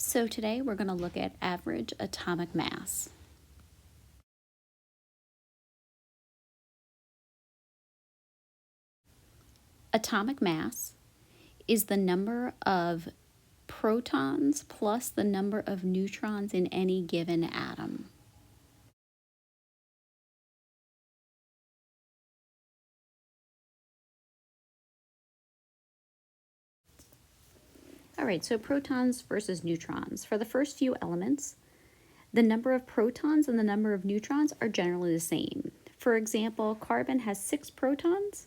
So today we're going to look at average atomic mass. Atomic mass is the number of protons plus the number of neutrons in any given atom. All right, so protons versus neutrons. For the first few elements, the number of protons and the number of neutrons are generally the same. For example, carbon has 6 protons,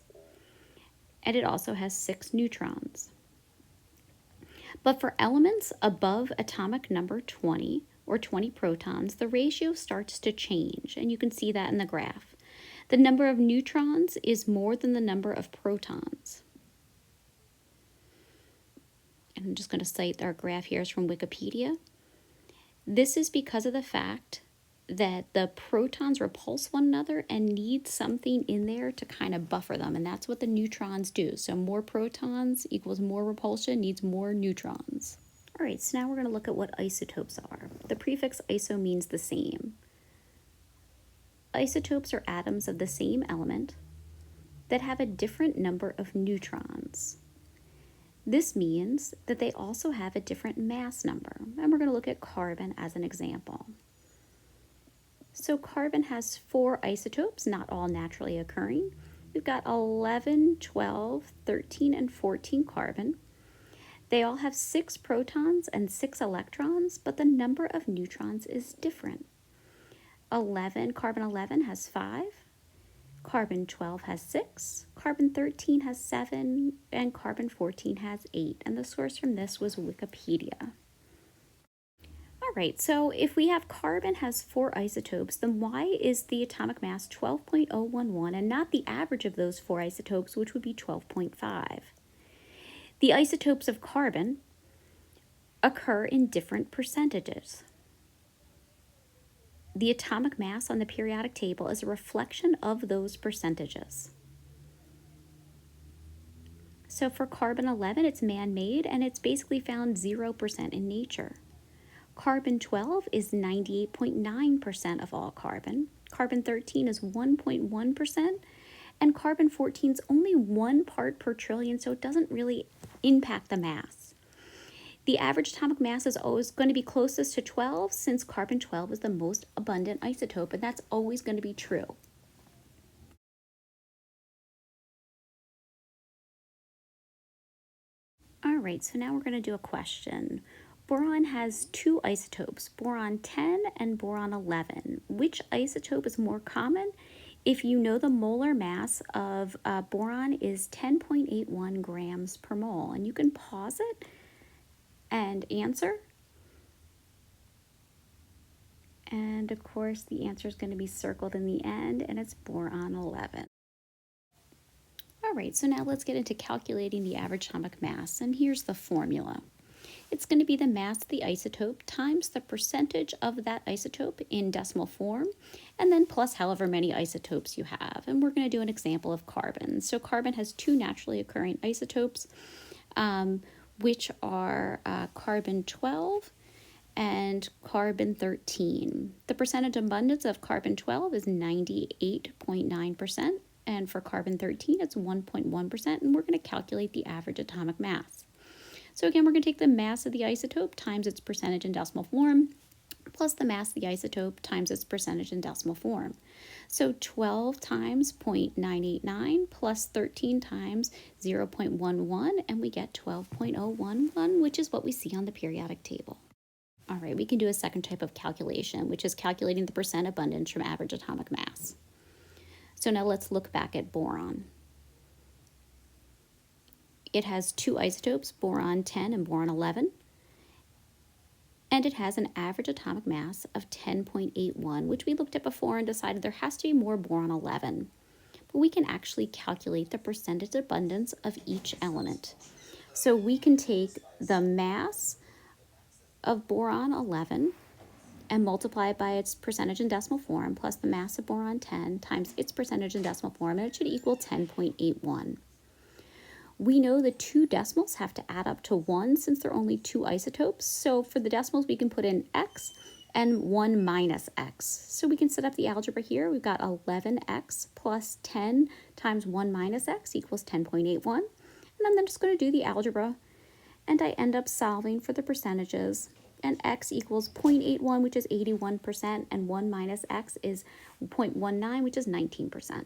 and it also has 6 neutrons. But for elements above atomic number 20, or 20 protons, the ratio starts to change, and you can see that in the graph. The number of neutrons is more than the number of protons. And I'm just going to cite our graph here is from Wikipedia. This is because of the fact that the protons repulse one another and need something in there to kind of buffer them, and that's what the neutrons do. So more protons equals more repulsion, needs more neutrons. All right, so now we're going to look at what isotopes are. The prefix iso means the same. Isotopes are atoms of the same element that have a different number of neutrons. This means that they also have a different mass number, and we're going to look at carbon as an example. So carbon has 4 isotopes, not all naturally occurring. We've got 11, 12, 13, and 14 carbon. They all have 6 protons and 6 electrons, but the number of neutrons is different. Carbon 11 has 5, carbon 12 has 6, carbon 13 has 7, and carbon 14 has 8. And the source from this was Wikipedia. All right, so if we have carbon has 4 isotopes, then why is the atomic mass 12.011 and not the average of those 4 isotopes, which would be 12.5? The isotopes of carbon occur in different percentages. The atomic mass on the periodic table is a reflection of those percentages. So for carbon 11, it's man-made, and it's basically found 0% in nature. Carbon 12 is 98.9% of all carbon. Carbon 13 is 1.1%, and carbon 14 is only 1 part per trillion, so it doesn't really impact the mass. The average atomic mass is always going to be closest to 12, since carbon 12 is the most abundant isotope, and that's always going to be true. All right, so now we're going to do a question. Boron has 2 isotopes, boron 10 and boron 11. Which isotope is more common? If you know the molar mass of boron is 10.81 grams per mole, and you can pause it and answer. And of course, the answer is going to be circled in the end, and it's boron 11. All right, so now let's get into calculating the average atomic mass, and here's the formula. It's going to be the mass of the isotope times the percentage of that isotope in decimal form, and then plus however many isotopes you have. And we're going to do an example of carbon. So carbon has 2 naturally occurring isotopes, which are carbon 12 and carbon 13. The percentage abundance of carbon 12 is 98.9%, and for carbon 13 it's 1.1%, and we're going to calculate the average atomic mass. So again, we're going to take the mass of the isotope times its percentage in decimal form, plus the mass of the isotope times its percentage in decimal form. So 12 times 0.989 plus 13 times 0.11, and we get 12.011, which is what we see on the periodic table. All right, we can do a second type of calculation, which is calculating the percent abundance from average atomic mass. So now let's look back at boron. It has 2 isotopes, boron 10 and boron 11, and it has an average atomic mass of 10.81, which we looked at before and decided there has to be more boron 11. But we can actually calculate the percentage abundance of each element. So we can take the mass of boron 11 and multiply it by its percentage in decimal form, plus the mass of boron 10 times its percentage in decimal form, and it should equal 10.81. We know the two decimals have to add up to 1 since there are only two isotopes. So for the decimals, we can put in x and 1 minus x. So we can set up the algebra here. We've got 11x plus 10 times 1 minus x equals 10.81. And I'm then just going to do the algebra, and I end up solving for the percentages. And x equals 0.81, which is 81%, and 1 minus x is 0.19, which is 19%.